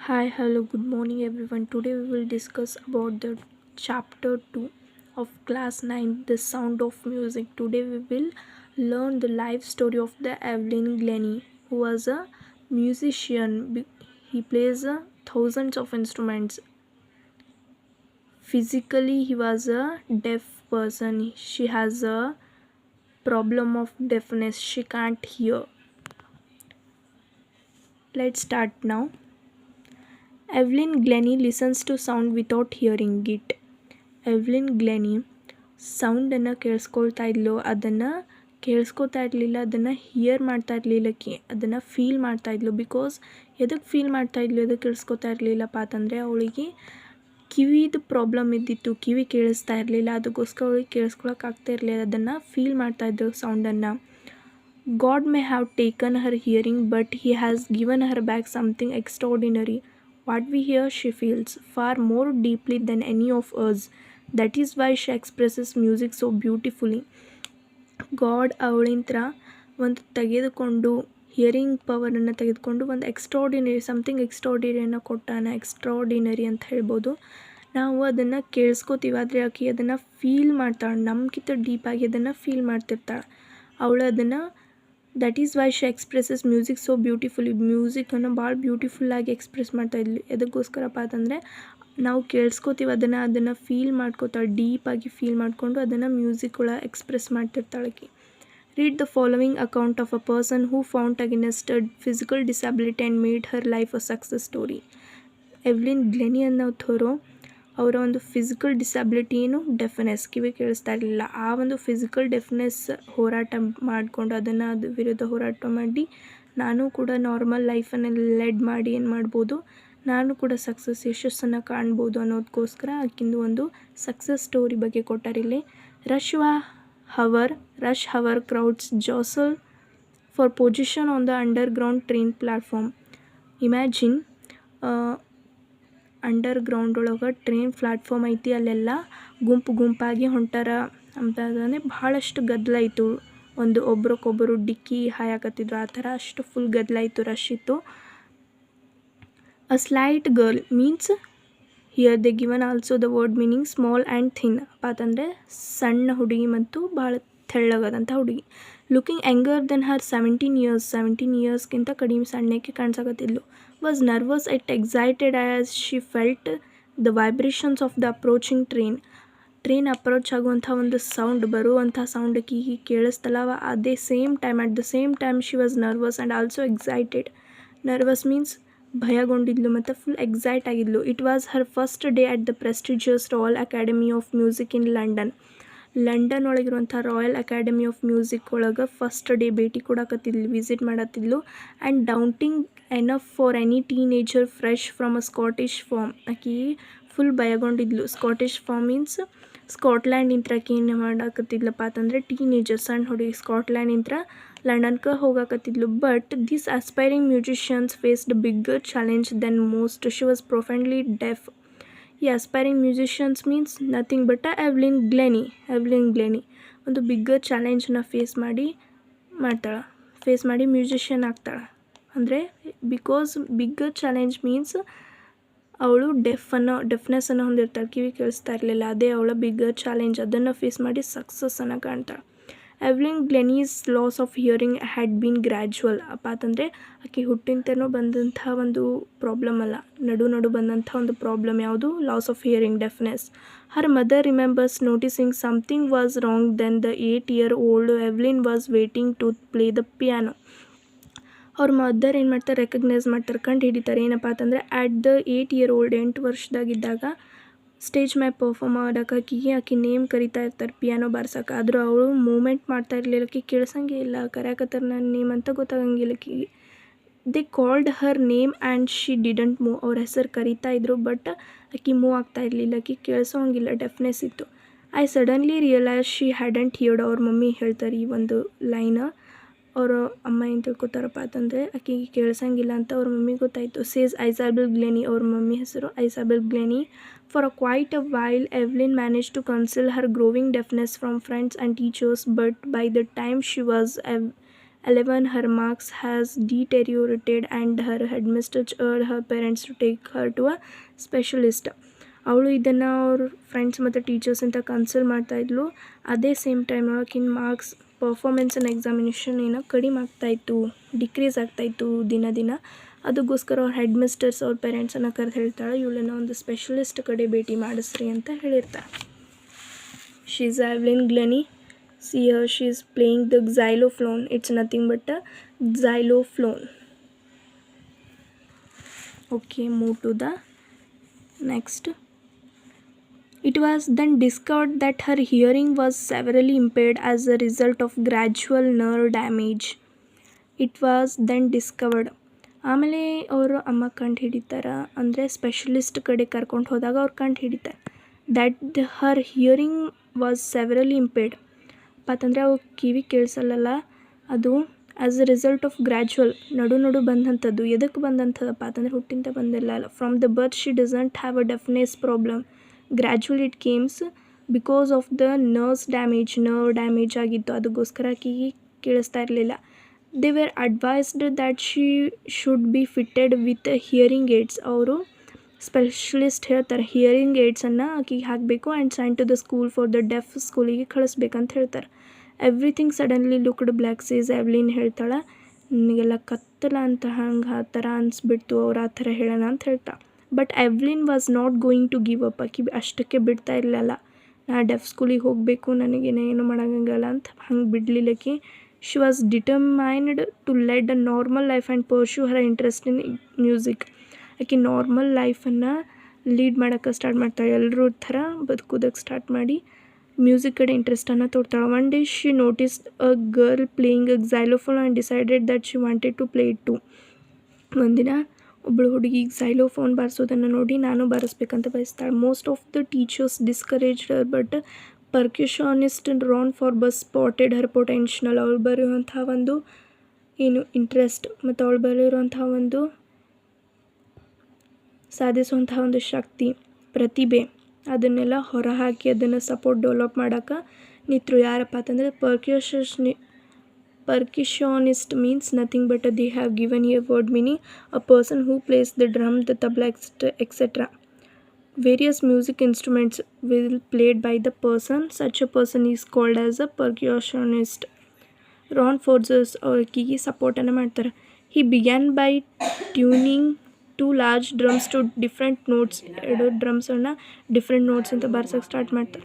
Hi, hello, good morning everyone. Today we will discuss about the chapter 2 of class 9, The Sound of Music. Today we will learn the life story of the Evelyn Glennie, who was a musician. He plays thousands of instruments. Physically, he was a deaf person. She has a problem of deafness. She can't hear. Let's start now. Evelyn Glennie listens to sound without hearing it. Evlin ಗ್ಲೆನಿ ಸೌಂಡನ್ನು ಕೇಳಿಸ್ಕೊಳ್ತಾ ಇದ್ಲು, ಅದನ್ನು ಕೇಳಿಸ್ಕೊತಾ ಇರಲಿಲ್ಲ, ಅದನ್ನು here ಮಾಡ್ತಾ ಇರಲಿಲ್ಲಕ್ಕೆ, ಅದನ್ನು feel ಮಾಡ್ತಾ ಇದ್ಲು. Because ಎದಕ್ಕೆ feel ಮಾಡ್ತಾ ಇದ್ಲು, ಎದಕ್ಕೆ ಕೇಳಿಸ್ಕೊತಾ ಇರಲಿಲ್ಲಪ್ಪ ಅಂತಂದರೆ ಅವಳಿಗೆ ಕಿವಿದು ಪ್ರಾಬ್ಲಮ್ ಇದ್ದಿತ್ತು, ಕಿವಿ ಕೇಳಿಸ್ತಾ ಇರಲಿಲ್ಲ. ಅದಕ್ಕೋಸ್ಕರ ಅವಳಿಗೆ ಕೇಳಿಸ್ಕೊಳಕ್ಕೆ ಆಗ್ತಾ ಇರಲಿಲ್ಲ, ಅದನ್ನು ಫೀಲ್ ಮಾಡ್ತಾ ಇದ್ಲು ಸೌಂಡನ್ನು. God may have taken her hearing, but he has given her back something extraordinary. What we hear, she feels far more deeply than any of us. That is why she expresses music so beautifully. God ಅವಳಿಂತ್ರ ಒಂದು ತೆಗೆದುಕೊಂಡು hearing ಪವರನ್ನು ತೆಗೆದುಕೊಂಡು ಒಂದು something ಎಕ್ಸ್ಟ್ರಾಡಿನರಿಯನ್ನು ಕೊಟ್ಟಾನ. Extraordinary ಅಂತ ಹೇಳ್ಬೋದು. ನಾವು ಅದನ್ನು ಕೇಳಿಸ್ಕೋತೀವಿ, ಆದರೆ ಆಕೆ ಅದನ್ನು ಫೀಲ್ ಮಾಡ್ತಾಳೆ, ನಮ್ಗಿಂತ ಡೀಪಾಗಿ ಅದನ್ನು ಫೀಲ್ ಮಾಡ್ತಿರ್ತಾಳೆ. ಅವಳು ಅದನ್ನು that is why she expresses music so beautifully. ಮ್ಯೂಸಿಕನ್ನು ಭಾಳ ಬ್ಯೂಟಿಫುಲ್ಲಾಗಿ ಎಕ್ಸ್ಪ್ರೆಸ್ ಮಾಡ್ತಾಯಿದ್ಲಿ. ಎದಕ್ಕೋಸ್ಕರಪ್ಪ ಅಂತಂದರೆ ನಾವು ಕೇಳಿಸ್ಕೋತೀವಿ, ಅದನ್ನು ಫೀಲ್ ಮಾಡ್ಕೋತಾಳೆ, ಡೀಪಾಗಿ ಫೀಲ್ ಮಾಡಿಕೊಂಡು ಅದನ್ನು ಮ್ಯೂಸಿಕ್ ಒಳಗೆ ಎಕ್ಸ್ಪ್ರೆಸ್ ಮಾಡ್ತಿರ್ತಾಳೆ. Read the following account of a person who found against physical disability and made her life a success story. Evelyn Glennie ಅನ್ನೋಥವರು ಅವರ ಒಂದು ಫಿಸಿಕಲ್ ಡಿಸಬಿಲಿಟಿ ಏನು, ಡೆಫ್ನೆಸ್, ಕಿವಿ ಕೇಳಿಸ್ತಾ ಇರಲಿಲ್ಲ. ಆ ಒಂದು ಫಿಸಿಕಲ್ ಡೆಫ್ನೆಸ್ ಹೋರಾಟ ಮಾಡಿಕೊಂಡು ಅದು ವಿರುದ್ಧ ಹೋರಾಟ ಮಾಡಿ ನಾನು ಕೂಡ ನಾರ್ಮಲ್ ಲೈಫನ್ನು ಲೆಡ್ ಮಾಡಿ ಏನು ಮಾಡ್ಬೋದು, ನಾನು ಕೂಡ ಯಶಸ್ಸನ್ನು ಕಾಣ್ಬೋದು ಅನ್ನೋದಕ್ಕೋಸ್ಕರ ಆಕಿಂದು ಒಂದು ಸಕ್ಸಸ್ ಸ್ಟೋರಿ ಬಗ್ಗೆ ಕೊಟ್ಟಾರಿಲ್ಲಿ. Rush hour crowds jostle for position on the underground train platform. Imagine underground ಒಳಗೆ ಟ್ರೈನ್ ಪ್ಲ್ಯಾಟ್ಫಾರ್ಮ್ ಐತಿ, ಅಲ್ಲೆಲ್ಲ ಗುಂಪಾಗಿ ಹೊಂಟಾರ ಅಂತಂದರೆ ಭಾಳಷ್ಟು ಗದ್ದಲ ಇತ್ತು. ಒಬ್ರಿಗೊಬ್ಬರು ಡಿಕ್ಕಿ ಹಾಯಾಕತ್ತಿದ್ರು, ಆ ಥರ ಅಷ್ಟು ಫುಲ್ ಗದ್ದಲ ಇತ್ತು, ರಶ್ ಇತ್ತು. A slight girl means here they given also the word meaning small and thin. ಅಂತಂದರೆ ಸಣ್ಣ ಹುಡುಗಿ ಮತ್ತು ಭಾಳ ತೆಳ್ಳಗದಂಥ ಹುಡುಗಿ. ಲುಕಿಂಗ್ ಯಂಗರ್ ದೆನ್ ಹರ್ 17 ಇಯರ್ಸ್ಗಿಂತ ಕಡಿಮೆ ಸಣ್ಣಕ್ಕೆ ಕಾಣಿಸಕತ್ತಿದ್ಲು. Was nervous yet excited as she felt the vibrations of the approaching train approach ಆಗುವಂಥ ಒಂದು ಸೌಂಡ್, ಬರುವಂಥ ಸೌಂಡ್ ಆಕಿಗೆ ಕೇಳಿಸ್ತಲ್ಲ. At the same time she was nervous and also excited. Nervous means ಭಯಗೊಂಡಿದ್ಲು ಮತ್ತು ಫುಲ್ ಎಕ್ಸೈಟ್ ಆಗಿದ್ಲು. It was her first day at the prestigious Royal Academy of Music in London ಒಳಗಿರುವಂಥ Royal Academy of Music ಒಳಗೆ first day ಭೇಟಿ ಕೊಡಕತ್ತಿದ್ಲು, visit ಮಾಡತ್ತಿದ್ಲು. And daunting enough for any teenager fresh from a Scottish farm. ಆಕಿ full ಭಯಗೊಂಡಿದ್ಲು. Scottish farm means ಸ್ಕಾಟ್ಲ್ಯಾಂಡಿಂತ್ರ ಆಕಿ ಏನು ಮಾಡಕತ್ತಿದ್ಲಪ್ಪ ಅಂತಂದರೆ ಟೀನೇಜರ್, ಸಣ್ಣ ಹುಡುಗಿ, ಸ್ಕಾಟ್ಲ್ಯಾಂಡಿಂತ್ರ ಲಂಡನ್ಗೆ ಹೋಗಾಕತ್ತಿದ್ಲು. But this aspiring musicians faced bigger challenge than most. She was profoundly deaf. ಈ aspiring musicians means nothing but Evelyn Glennie ಒಂದು ಬಿಗ್ಗರ್ ಚಾಲೆಂಜನ್ನ ಫೇಸ್ ಮಾಡಿ ಮ್ಯೂಸಿಷಿಯನ್ ಆಗ್ತಾಳೆ. ಅಂದರೆ ಬಿಕಾಸ್ ಬಿಗ್ಗರ್ ಚಾಲೆಂಜ್ ಮೀನ್ಸ್ ಅವಳು ಡೆಫ್ನೆಸ್ಸನ್ನು ಹೊಂದಿರ್ತಾಳೆ, ಕಿವಿ ಕೇಳಿಸ್ತಾ ಇರಲಿಲ್ಲ. ಅದೇ ಅವಳ ಬಿಗ್ಗರ್ ಚಾಲೆಂಜ್, ಅದನ್ನು ಫೇಸ್ ಮಾಡಿ ಸಕ್ಸಸ್ಸನ್ನು ಕಾಣ್ತಾಳೆ. Evelyn Glennie's loss of hearing had been gradual. ಅಂತಂದರೆ ಆಕೆ ಹುಟ್ಟಿಂತನೂ ಬಂದಂಥ ಒಂದು ಪ್ರಾಬ್ಲಮ್ ಅಲ್ಲ, ನಡು ಬಂದಂಥ ಒಂದು ಪ್ರಾಬ್ಲಮ್. ಯಾವುದು? Loss of hearing, deafness. Her mother remembers noticing something was wrong then the 8-year-old Evelyn was waiting to play the piano. ಅವ್ರ ಮದರ್ ಏನು ಮಾಡ್ತಾರೆ, ರೆಕಗ್ನೈಸ್ ಮಾಡ್ತಾರೆ, ಕಂಡು ಹಿಡಿತಾರೆ. ಏನಪ್ಪ ಅಂತಂದರೆ ಅಟ್ ದ 8-year-old 8 ವರ್ಷದಾಗಿದ್ದಾಗ ಸ್ಟೇಜ್ ಮ್ಯಾಗ ಪರ್ಫಾರ್ಮ್ ಮಾಡೋಕೆ ಆಕೆ ನೇಮ್ ಕರಿತಾ ಇರ್ತಾರೆ ಪಿಯಾನೋ ಬಾರ್ಸಕ್ಕೆ. ಆದರೂ ಅವಳು ಮೂಮೆಂಟ್ ಮಾಡ್ತಾ ಇರಲಿಲ್ಲ, ಆಕೆ ಕೇಳಿಸಂಗೇ ಇಲ್ಲ, ಕರ್ಯಾಕತ್ತಾರೆ ನನ್ನ ನೇಮ್ ಅಂತ ಗೊತ್ತಾಗಂಗಿಲ್ಲ ಆಕೆಗೆ. They called her name and she didn't move. ಅವ್ರ ಹೆಸರು ಕರಿತಾ ಇದ್ರು, ಬಟ್ ಆಕೆ ಮೂವ್ ಆಗ್ತಾ ಇರಲಿಲ್ಲ, ಆಕೆ ಕೇಳಿಸೋಂಗಿಲ್ಲ, ಡೆಫ್ನೆಸ್ ಇತ್ತು. I suddenly realise she hadn't heard. ಅವ್ರ ಮಮ್ಮಿ ಹೇಳ್ತಾರೆ ಈ ಒಂದು ಲೈನ. ಅವರು ಅಮ್ಮ ಏನು ತಿಳ್ಕೊತಾರಪ್ಪ ಅಂತಂದರೆ ಆಕೆಗೆ ಕೇಳಿಸಂಗಿಲ್ಲ ಅಂತ ಅವ್ರ ಮಮ್ಮಿಗೆ ಗೊತ್ತಾಯಿತು. ಸೇಸ್ ಐಸಾಬೆಲ್ ಗ್ಲೆನಿ. ಅವ್ರ ಮಮ್ಮಿ ಹೆಸರು ಐಸಾಬೆಲ್ ಗ್ಲೆನಿ. For quite a while, Evelyn managed to conceal her growing deafness from friends and teachers, but by the time she was 11 her marks has deteriorated and her headmistress urged her parents to take her to a specialist. ಅವಳು ಇದನ್ನು ಅವ್ರ friends ಮತ್ತು teachers ಅಂತ consult ಮಾಡ್ತಾಯಿದ್ಲು. ಅದೇ same time ಆಕಿನ marks performance and examination ಏನೋ ಕಡಿಮೆ ಆಗ್ತಾಯಿತ್ತು, ಡಿಕ್ರೀಸ್ ಆಗ್ತಾಯಿತ್ತು ದಿನ ದಿನ. ಅದಕ್ಕೋಸ್ಕರ ಅವ್ರ ಹೆಡ್ ಮಿಸ್ಟರ್ಸ್ ಅವ್ರ ಪೇರೆಂಟ್ಸನ್ನು ಕರೆದು ಹೇಳ್ತಾಳೆ, ಇವಳನ್ನ ಒಂದು ಸ್ಪೆಷಲಿಸ್ಟ್ ಕಡೆ ಭೇಟಿ ಮಾಡಿಸ್ರಿ ಅಂತ ಹೇಳಿರ್ತಾರೆ. She is Evelyn Glennie. See her, she is playing the xylophone. It's nothing but a xylophone. Okay, move to the next. It was then discovered that her hearing was severely impaired as a result of gradual nerve damage. It was then discovered. ಆಮೇಲೆ ಅವರು ಅಮ್ಮ ಕಂಡು ಹಿಡಿತಾರೆ, ಅಂದರೆ specialist ಕಡೆ ಕರ್ಕೊಂಡು ಹೋದಾಗ ಅವ್ರು ಕಂಡು ಹಿಡಿತಾರೆ that her hearing was severely impaired. ಅಂತಂದರೆ ಅವು ಕಿವಿ ಕೇಳಿಸಲ್ಲ, ಅದು as a result of gradual ನಡು ಬಂದಂಥದ್ದು. ಎದಕ್ಕೆ ಬಂದಂಥದ್ದಪ್ಪ ಅಂತಂದರೆ ಹುಟ್ಟಿಂದ ಬಂದಿಲ್ಲ. From the birth she doesn't have a deafness problem. Gradual it comes because of the nerve damage ಆಗಿತ್ತು. ಅದಕ್ಕೋಸ್ಕರ ಆಕೆಗೆ ಕೇಳಿಸ್ತಾ ಇರಲಿಲ್ಲ. They were advised that she should be fitted with hearing aids. ಅವರು ಸ್ಪೆಷಲಿಸ್ಟ್ ಹೇಳ್ತಾರೆ ಹಿಯರಿಂಗ್ ಏಡ್ಸನ್ನು ಆಕೆಗೆ ಹಾಕಬೇಕು and sign to the school for the deaf ಸ್ಕೂಲಿಗೆ ಕಳಿಸ್ಬೇಕಂತ ಹೇಳ್ತಾರೆ. Everything suddenly looked black says Evelyn ಹೇಳ್ತಾಳೆ, ನನಗೆಲ್ಲ ಕತ್ತಲ ಅಂತ ಹಂಗೆ ಆ ಥರ ಅನಿಸ್ಬಿಡ್ತು, ಅವ್ರು ಆ ಥರ ಹೇಳೋಣ ಅಂತ ಹೇಳ್ತಾ. But Evelyn was not going to give up. ಆಕಿ ಅಷ್ಟಕ್ಕೆ ಬಿಡ್ತಾ ಇರಲಿಲ್ಲ. ನಾ ಡೆಫ್ ಸ್ಕೂಲಿಗೆ ಹೋಗಬೇಕು, ನನಗೇನೇನು ಮಾಡೋಂಗಲ್ಲ ಅಂತ ಹಂಗೆ ಬಿಡಲಿಲ್ಲಕಿ. She was determined to lead a normal life and pursue her interest in music. ಆಕೆ ನಾರ್ಮಲ್ ಲೈಫನ್ನು ಲೀಡ್ ಮಾಡೋಕ್ಕೆ ಸ್ಟಾರ್ಟ್ ಮಾಡ್ತಾಳೆ, ಎಲ್ಲರೂ ಥರ ಬದುಕೋದಕ್ಕೆ ಸ್ಟಾರ್ಟ್ ಮಾಡಿ ಮ್ಯೂಸಿಕ್ ಕಡೆ ಇಂಟ್ರೆಸ್ಟನ್ನು ತೋರ್ತಾಳೆ. One day she noticed a girl playing a xylophone and decided that she wanted to play it too. ಒಂದಿನ ಒಬ್ಬಳು ಹುಡುಗಿ xylophone ಬಾರಿಸೋದನ್ನು ನೋಡಿ ನಾನು ಬಾರಿಸ್ಬೇಕಂತ ಬಯಸ್ತಾಳೆ. Most of the teachers discouraged her, but ಪರ್ಕ್ಯೂಷನಿಸ್ಟ್ Ron ಫಾರ್ಬಸ್ spotted Har potential. ಅವಳು ಬರೆಯುವಂಥ ಒಂದು ಇಂಟ್ರೆಸ್ಟ್ ಮತ್ತು ಅವಳು ಬರೆಯುವಂಥ ಒಂದು ಸಾಧಿಸುವಂತಹ ಒಂದು ಶಕ್ತಿ, ಪ್ರತಿಭೆ, ಅದನ್ನೆಲ್ಲ ಹೊರಹಾಕಿ ಅದನ್ನು ಸಪೋರ್ಟ್ ಡೆವಲಪ್ ಮಾಡೋಕ್ಕೆ ನಿಂತರು. ಯಾರಪ್ಪ ಅಂತಂದರೆ percussionist means nothing but they have given a word meaning a person who plays the drum, the tabla etcetera. Various music instruments will played by the person. Such a person is called as a percussionist. Ron Forgers ಅವ್ರಿಗೆ ಸಪೋರ್ಟನ್ನು ಮಾಡ್ತಾರೆ. He began by tuning 2 large drums to different notes. 2 ಡ್ರಮ್ಸನ್ನು different notes ಅಂತ ಬಾರ್ಸೋಕ್ಕೆ start ಮಾಡ್ತಾರೆ.